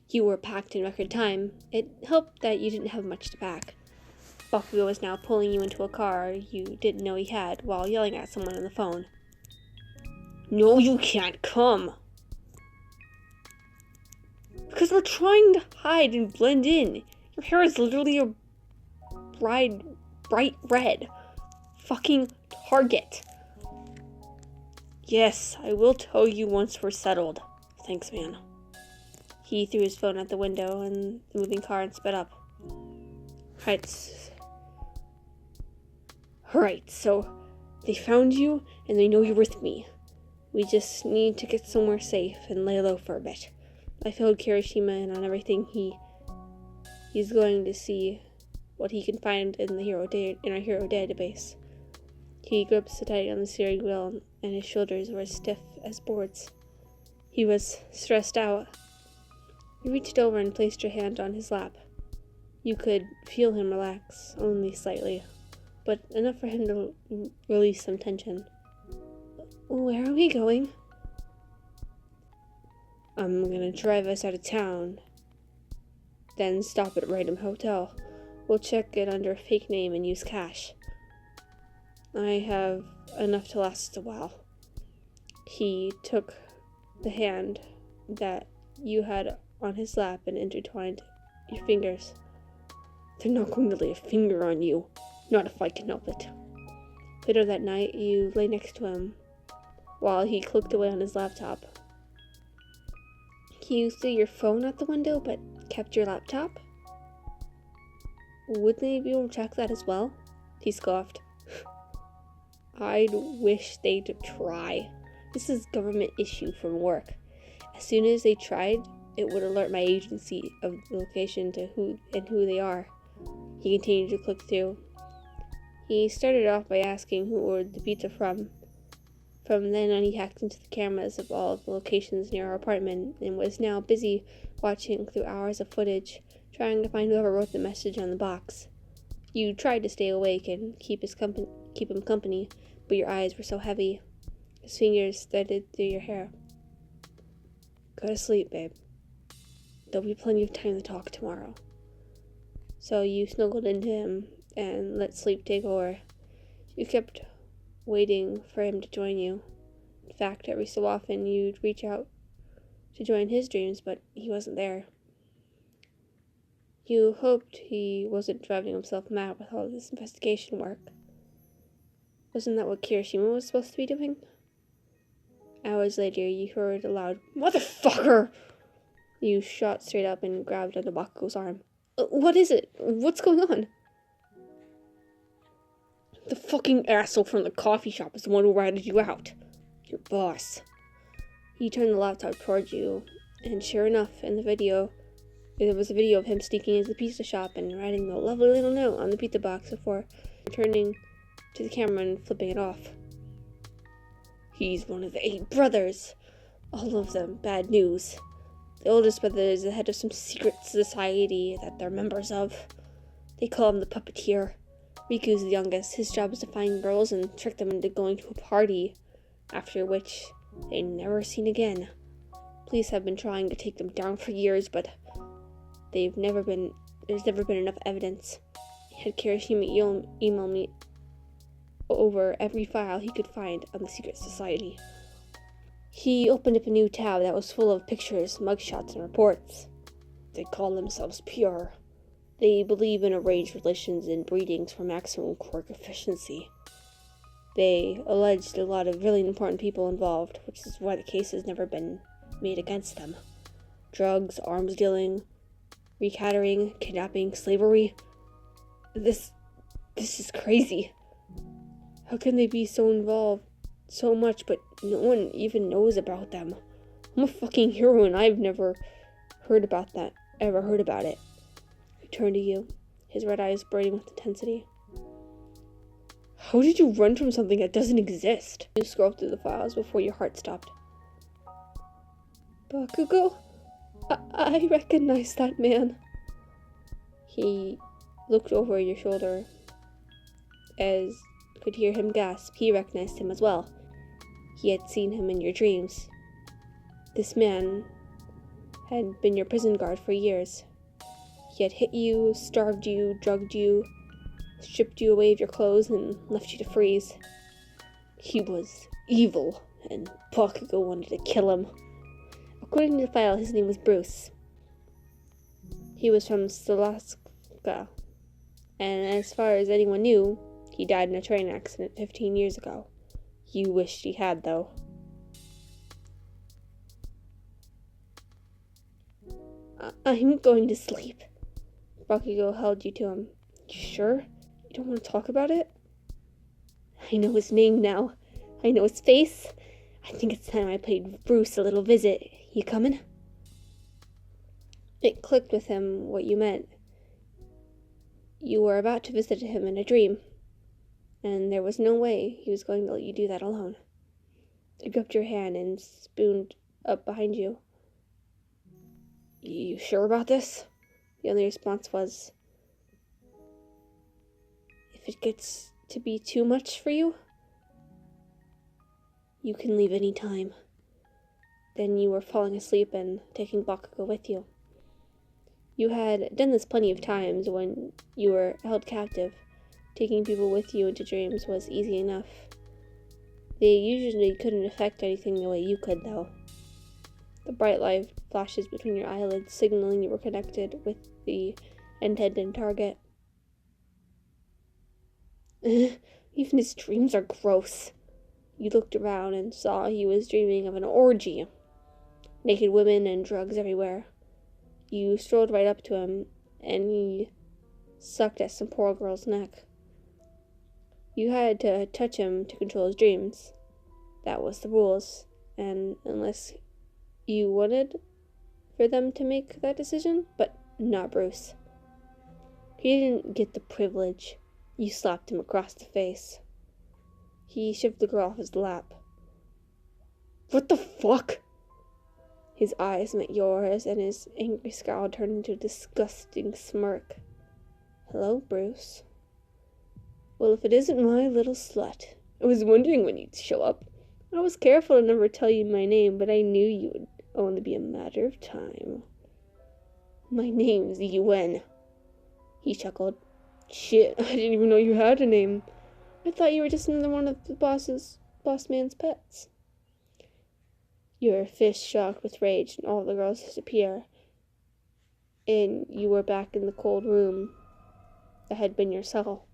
You were packed in record time. It helped that you didn't have much to pack. Bakugou was now pulling you into a car you didn't know he had while yelling at someone on the phone. No, you can't come! Because we're trying to hide and blend in. Your hair is literally a bright red. Fucking Target. Yes, I will tell you once we're settled. Thanks, man. He threw his phone out the window and the moving car and sped up. Alright, so they found you and they know you're with me. We just need to get somewhere safe and lay low for a bit. I filled Kirishima in on everything he's going to see what he can find in our hero database. He gripped so tight on the steering wheel and his shoulders were as stiff as boards. He was stressed out. You reached over and placed your hand on his lap. You could feel him relax, only slightly, but enough for him to release some tension. Where are we going? I'm gonna drive us out of town, then stop at a random hotel. We'll check it under a fake name and use cash. I have enough to last us a while. He took the hand that you had on his lap and intertwined your fingers. They're not going to lay a finger on you, not if I can help it. Later that night, you lay next to him while he clicked away on his laptop. You threw your phone out the window but kept your laptop? Wouldn't they be able to check that as well? He scoffed. I'd wish they'd try. This is government issue from work. As soon as they tried, it would alert my agency of the location to who they are. He continued to click through. He started off by asking who ordered the pizza from. From then on, he hacked into the cameras of all of the locations near our apartment and was now busy watching through hours of footage, trying to find whoever wrote the message on the box. You tried to stay awake and keep him company, but your eyes were so heavy. His fingers threaded through your hair. Go to sleep, babe. There'll be plenty of time to talk tomorrow. So you snuggled into him and let sleep take over. You kept waiting for him to join you. In fact, every so often you'd reach out to join his dreams, but he wasn't there. You hoped he wasn't driving himself mad with all this investigation work. Wasn't that what Kirishima was supposed to be doing? Hours later, you heard a loud, "Motherfucker!" You shot straight up and grabbed onto Bakugou's arm. What is it? What's going on? The fucking asshole from the coffee shop is the one who ratted you out. Your boss. He turned the laptop towards you, and sure enough, in the video, there was a video of him sneaking into the pizza shop and writing the lovely little note on the pizza box before turning to the camera and flipping it off. He's one of the 8 brothers. All of them bad news. The oldest brother is the head of some secret society that they're members of. They call him the puppeteer. Riku's the youngest. His job is to find girls and trick them into going to a party, after which they're never seen again. Police have been trying to take them down for years, but there's never been enough evidence. He had Kirishima email me over every file he could find on the secret society. He opened up a new tab that was full of pictures, mugshots, and reports. They call themselves pure. They believe in arranged relations and breedings for maximum quirk efficiency. They alleged a lot of really important people involved, which is why the case has never been made against them. Drugs, arms dealing, recattering, kidnapping, slavery. This is crazy. How can they be so involved so much, but no one even knows about them? I'm a fucking hero and I've never heard about it. He turned to you, his red eyes burning with intensity. How did you run from something that doesn't exist? You scrolled through the files before your heart stopped. Bakugou? I recognize that man. He looked over your shoulder as could hear him gasp. He recognized him as well. He had seen him in your dreams. This man had been your prison guard for years. He had hit you, starved you, drugged you, stripped you away of your clothes, and left you to freeze. He was evil, and Bakugou wanted to kill him. According to the file, his name was Bruce. He was from Alaska, and as far as anyone knew, he died in a train accident 15 years ago. You wished he had, though. I'm going to sleep. Bakugou held you to him. You sure? You don't want to talk about it? I know his name now. I know his face. I think it's time I paid Bruce a little visit. You coming? It clicked with him what you meant. You were about to visit him in a dream, and there was no way he was going to let you do that alone. He gripped your hand and spooned up behind you. You sure about this? The only response was, if it gets to be too much for you, you can leave any time. Then you were falling asleep and taking Bakugou with you. You had done this plenty of times when you were held captive. Taking people with you into dreams was easy enough. They usually couldn't affect anything the way you could, though. The bright light flashes between your eyelids, signaling you were connected with the intended target. Even his dreams are gross. You looked around and saw he was dreaming of an orgy. Naked women and drugs everywhere. You strolled right up to him, and he sucked at some poor girl's neck. You had to touch him to control his dreams. That was the rules, and unless you wanted for them to make that decision, but not Bruce. He didn't get the privilege. You slapped him across the face. He shoved the girl off his lap. What the fuck? His eyes met yours, and his angry scowl turned into a disgusting smirk. Hello, Bruce. Well, if it isn't my little slut. I was wondering when you'd show up. I was careful to never tell you my name, but I knew you would only be a matter of time. My name's Yuen. He chuckled. Shit, I didn't even know you had a name. I thought you were just another one of the boss man's pets. Your fist shocked with rage, and all the girls disappear. And you were back in the cold room that had been your cell.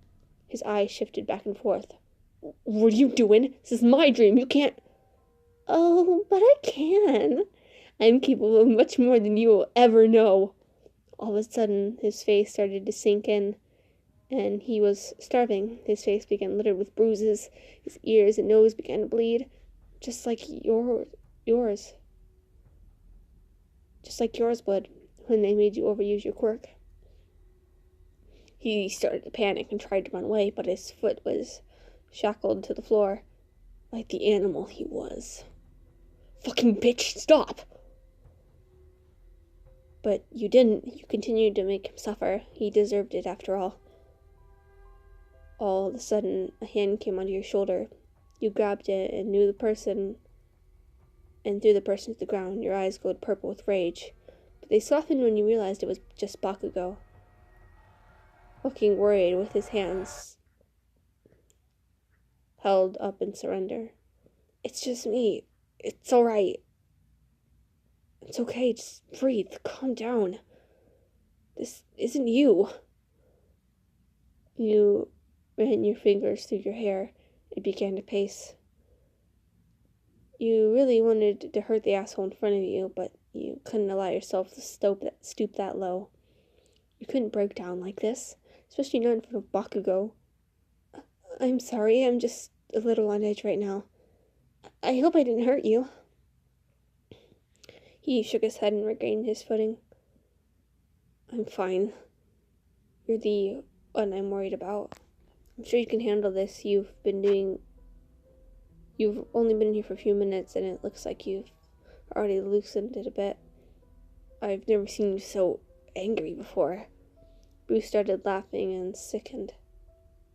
His eyes shifted back and forth. What are you doing? This is my dream. You can't... Oh, but I can. I'm capable of much more than you will ever know. All of a sudden, his face started to sink in, and he was starving. His face began littered with bruises. His ears and nose began to bleed, just like yours. Just like yours would when they made you overuse your quirk. He started to panic and tried to run away, but his foot was shackled to the floor, like the animal he was. Fucking bitch, stop! But you didn't. You continued to make him suffer. He deserved it, after all. All of a sudden, a hand came onto your shoulder. You grabbed it and threw the person to the ground. Your eyes glowed purple with rage, but they softened when you realized it was just Bakugou, looking worried with his hands held up in surrender. It's just me. It's alright. It's okay, just breathe. Calm down. This isn't you. You ran your fingers through your hair and began to pace. You really wanted to hurt the asshole in front of you, but you couldn't allow yourself to stoop that low. You couldn't break down like this, especially not in front of Bakugou. I'm sorry, I'm just a little on edge right now. I hope I didn't hurt you. He shook his head and regained his footing. I'm fine. You're the one I'm worried about. I'm sure you can handle this. You've only been here for a few minutes, and it looks like you've already loosened it a bit. I've never seen you so angry before. Bruce started laughing, and sickened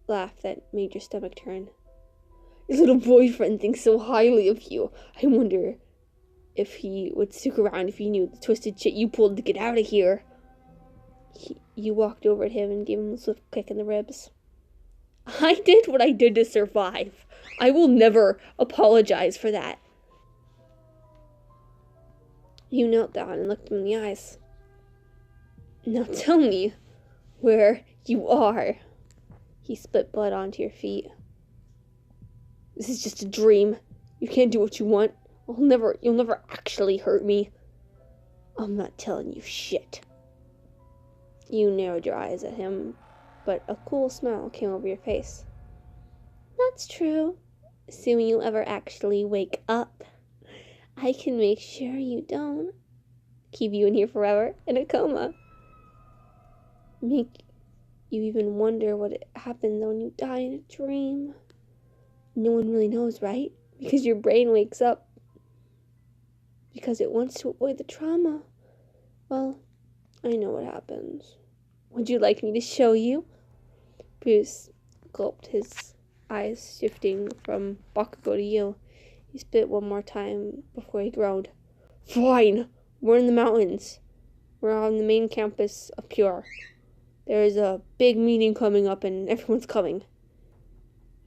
laugh that made your stomach turn. Your little boyfriend thinks so highly of you. I wonder if he would stick around if he knew the twisted shit you pulled to get out of here. You walked over at him and gave him a swift kick in the ribs. I did what I did to survive. I will never apologize for that. You knelt down and looked him in the eyes. Now tell me where you are. He spit blood onto your feet. This is just a dream. You can't do what you want. You'll never actually hurt me. I'm not telling you shit. You narrowed your eyes at him, but a cool smile came over your face. That's true. Assuming you'll ever actually wake up. I can make sure you don't. Keep you in here forever, in a coma. Make you even wonder what happens when you die in a dream. No one really knows, right? Because your brain wakes up. Because it wants to avoid the trauma. Well, I know what happens. Would you like me to show you? Bruce gulped, his eyes shifting from Bakugou to you. He spit one more time before he groaned. Fine! We're in the mountains. We're on the main campus of Pure. There is a big meeting coming up and everyone's coming.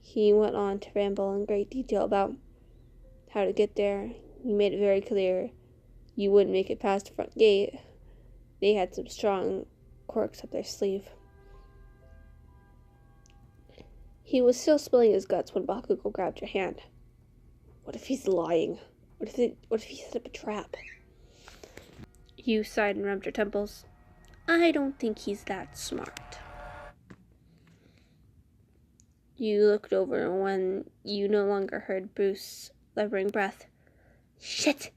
He went on to ramble in great detail about how to get there. He made it very clear you wouldn't make it past the front gate. They had some strong quirks up their sleeve. He was still spilling his guts when Bakugou grabbed your hand. What if he's lying? What if he set up a trap? You sighed and rubbed your temples. I don't think he's that smart. You looked over when you no longer heard Bruce's laboring breath. Shit!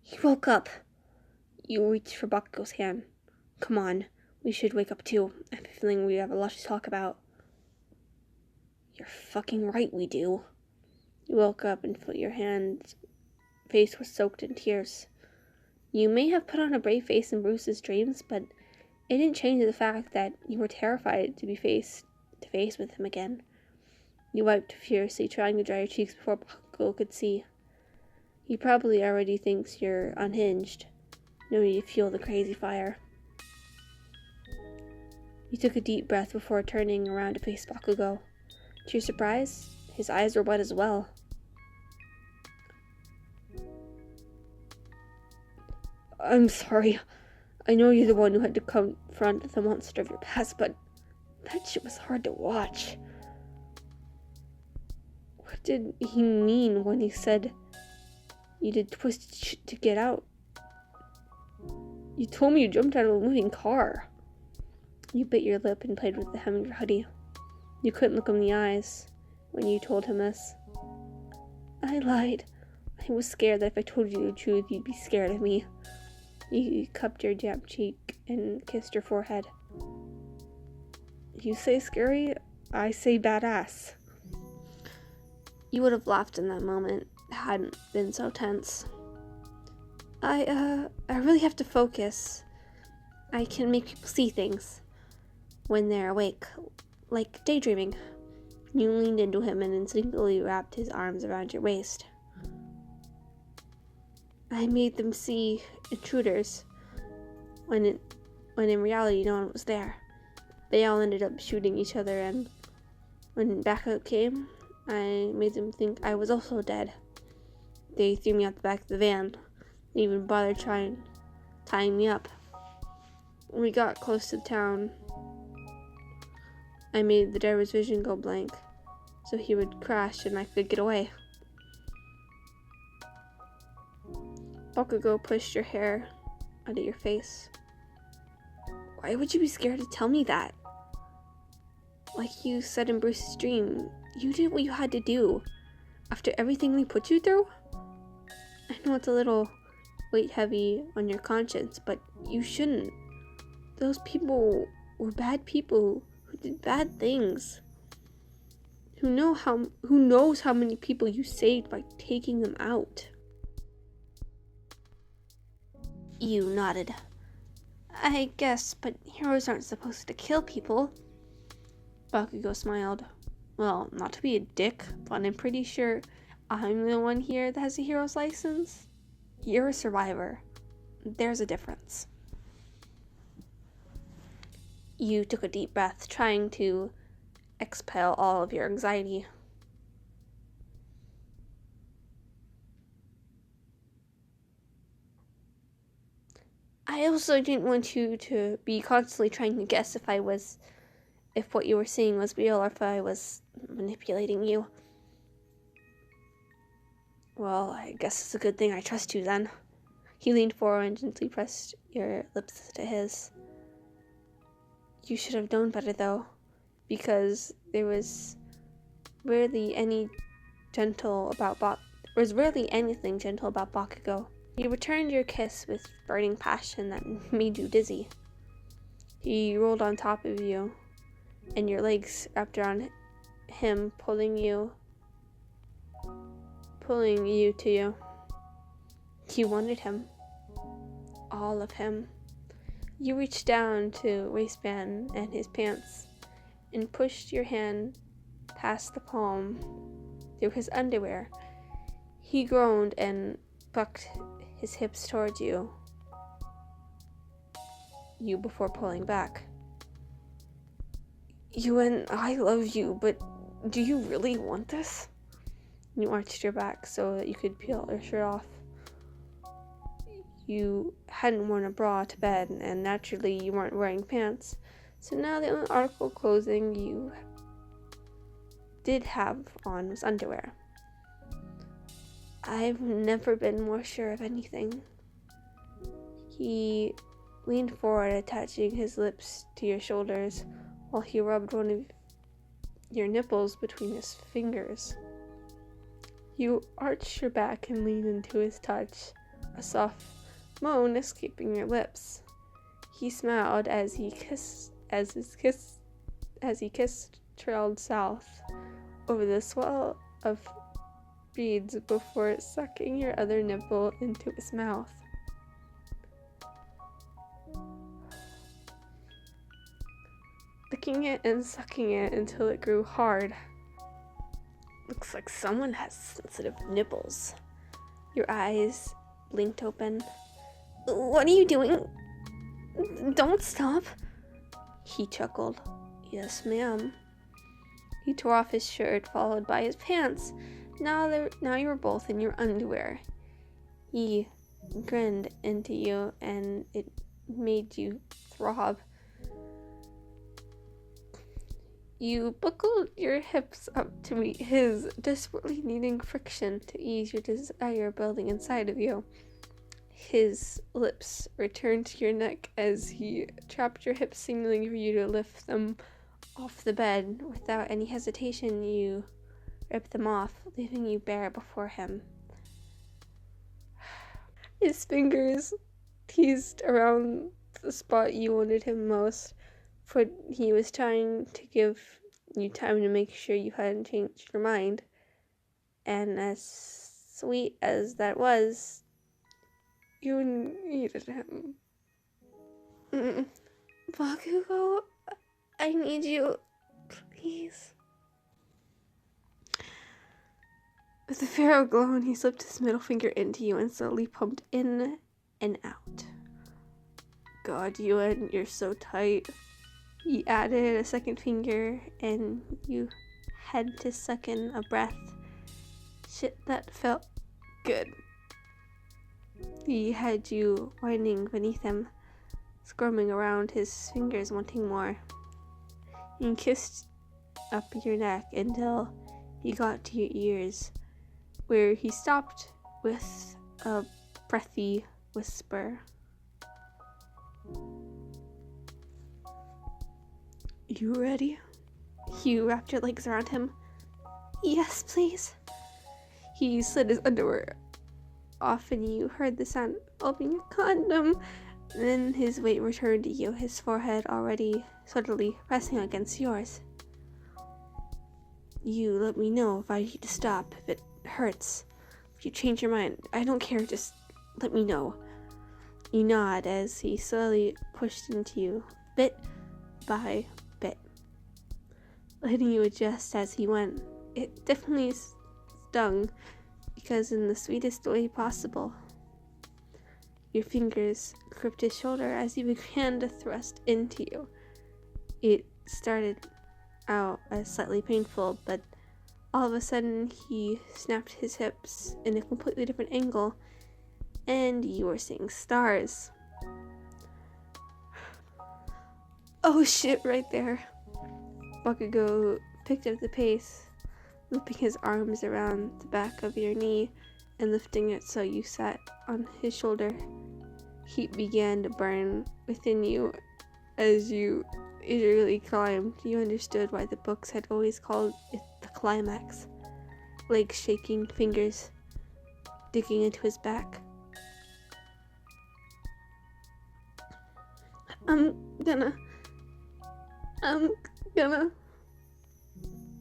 He woke up. You reached for Bakugou's hand. Come on, we should wake up too. I have a feeling we have a lot to talk about. You're fucking right we do. You woke up and felt your face was soaked in tears. You may have put on a brave face in Bruce's dreams, but it didn't change the fact that you were terrified to be face to face with him again. You wiped furiously, trying to dry your cheeks before Bakugou could see. He probably already thinks you're unhinged. No need to fuel the crazy fire. You took a deep breath before turning around to face Bakugou. To your surprise, his eyes were wet as well. I'm sorry. I know you're the one who had to confront the monster of your past, but that shit was hard to watch. What did he mean when he said you did twisted shit to get out? You told me you jumped out of a moving car. You bit your lip and played with the hem of your hoodie. You couldn't look him in the eyes when you told him this. I lied. I was scared that if I told you the truth, you'd be scared of me. You cupped your damp cheek and kissed your forehead. You say scary, I say badass. You would have laughed in that moment, hadn't been so tense. I really have to focus. I can make people see things when they're awake, like daydreaming. You leaned into him and instinctively wrapped his arms around your waist. I made them see intruders when in reality no one was there. They all ended up shooting each other, and when backup came, I made them think I was also dead. They threw me out the back of the van. They even bothered tying me up. When we got close to the town, I made the driver's vision go blank, so he would crash and I could get away. Bakugou pushed your hair out of your face. Why would you be scared to tell me that? Like you said in Bruce's dream, you did what you had to do. After everything we put you through? I know it's a little weight heavy on your conscience, but you shouldn't. Those people were bad people who did bad things. Who knows how many people you saved by taking them out? You nodded. I guess, but heroes aren't supposed to kill people. Bakugou smiled. Well, not to be a dick, but I'm pretty sure I'm the one here that has a hero's license. You're a survivor. There's a difference. You took a deep breath, trying to expel all of your anxiety. I also didn't want you to be constantly trying to guess if what you were seeing was real or if I was manipulating you. Well, I guess it's a good thing I trust you then. He leaned forward and gently pressed your lips to his. You should have known better though, because there was rarely anything gentle about Bakugou. He returned your kiss with burning passion that made you dizzy. He rolled on top of you, and your legs wrapped around him, pulling you to you. You wanted him. All of him. You reached down to waistband and his pants and pushed your hand past the palm through his underwear. He groaned and bucked his hips towards you before pulling back. You and I love you, but do you really want this? You arched your back so that you could peel your shirt off. You hadn't worn a bra to bed, and naturally you weren't wearing pants, so now the only article of clothing you did have on was underwear. I've never been more sure of anything. He leaned forward, attaching his lips to your shoulders while he rubbed one of your nipples between his fingers. You arched your back and leaned into his touch, a soft moan escaping your lips. He smiled as his kiss trailed south over the swell of beads before sucking your other nipple into his mouth. Licking it and sucking it until it grew hard. Looks like someone has sensitive nipples. Your eyes blinked open. What are you doing? Don't stop. He chuckled. Yes, ma'am. He tore off his shirt, followed by his pants. Now you were both in your underwear. He grinned into you, and it made you throb. You buckled your hips up to meet his, desperately needing friction to ease your desire building inside of you. His lips returned to your neck as he trapped your hips, signaling for you to lift them off the bed. Without any hesitation, you ripped them off, leaving you bare before him. His fingers teased around the spot you wanted him most, for he was trying to give you time to make sure you hadn't changed your mind. And as sweet as that was, you needed him. Bakugou, I need you, please. With a feral groan, he slipped his middle finger into you and slowly pumped in and out. God, you're so tight. He added a second finger, and you had to suck in a breath. Shit, that felt good. He had you whining beneath him, squirming around his fingers, wanting more. He kissed up your neck until he got to your ears, where he stopped with a breathy whisper. You ready? You wrapped your legs around him. Yes, please. He slid his underwear off and you heard the sound of opening a condom. Then his weight returned to you, his forehead already subtly pressing against yours. You let me know if I need to stop, if it hurts, if you change your mind. I don't care, just let me know. You nod as he slowly pushed into you, bit by bit, letting you adjust as he went. It definitely stung, because in the sweetest way possible. Your fingers gripped his shoulder as he began to thrust into you. It started out as slightly painful, but all of a sudden he snapped his hips in a completely different angle, and you were seeing stars. Oh shit, right there. Bakugou picked up the pace, looping his arms around the back of your knee and lifting it so you sat on his shoulder. Heat began to burn within you as you eagerly climbed. You understood why the books had always called it the climax. Legs shaking, fingers digging into his back. I'm gonna...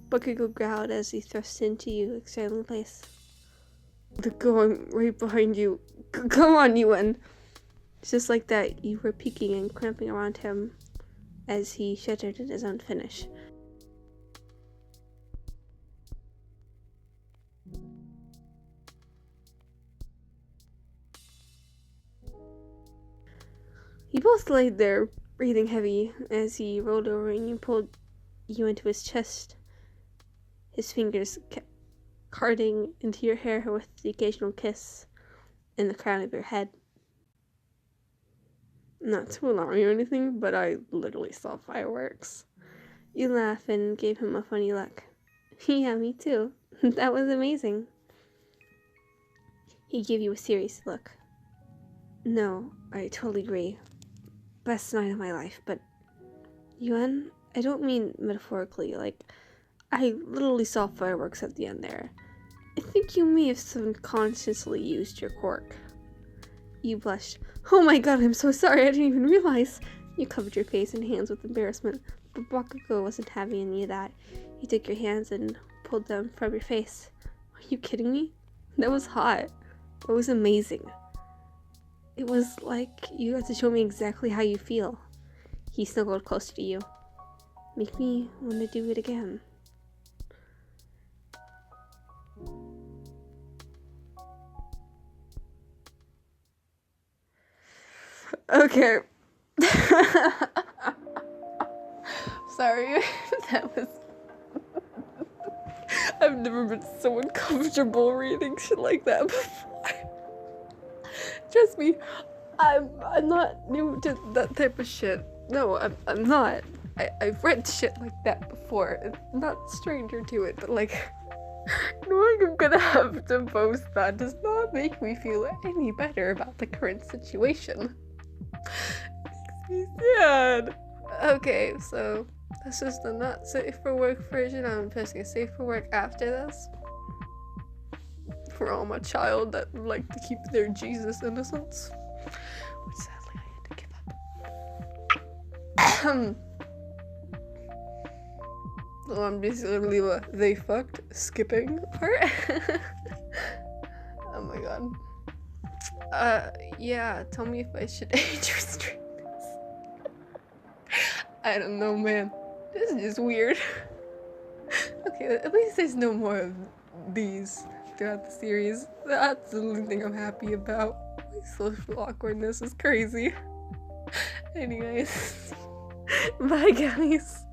Bakugou growled as he thrust into you, extending the place. They're going right behind you. Come on, Yuan! Just like that, you were peeking and cramping around him as he shuddered at his own finish. You both laid there, breathing heavy, as he rolled over and you pulled you into his chest. His fingers kept carting into your hair with the occasional kiss in the crown of your head. Not to alarm you or anything, but I literally saw fireworks. You laughed and gave him a funny look. Yeah, me too. That was amazing. He gave you a serious look. No, I totally agree. Best night of my life, but Yuan, I don't mean metaphorically, like, I literally saw fireworks at the end there. I think you may have subconsciously used your quirk. You blushed. Oh my god, I'm so sorry, I didn't even realize. You covered your face and hands with embarrassment, but Bakugou wasn't having any of that. He took your hands and pulled them from your face. Are you kidding me? That was hot. It was amazing. It was like you got to show me exactly how you feel. He snuggled closer to you. Make me want to do it again. Okay. Sorry. That was... I've never been so uncomfortable reading shit like that before. Trust me, I'm not new to that type of shit. No, I'm not. I've read shit like that before. I'm not a stranger to it, but like, knowing I'm gonna have to post that does not make me feel any better about the current situation. Makes me sad. Okay, so this is the not safe for work version. I'm posting a safe for work after this. For all my child that would like to keep their Jesus innocence. Which sadly I had to give up. So I'm basically gonna leave a they fucked skipping part. Oh my god. Yeah, tell me if I should age restrict this. I don't know, man. This is just weird. Okay, at least there's no more of these throughout the series. That's the only thing I'm happy about. My social awkwardness is crazy. Anyways, bye guys.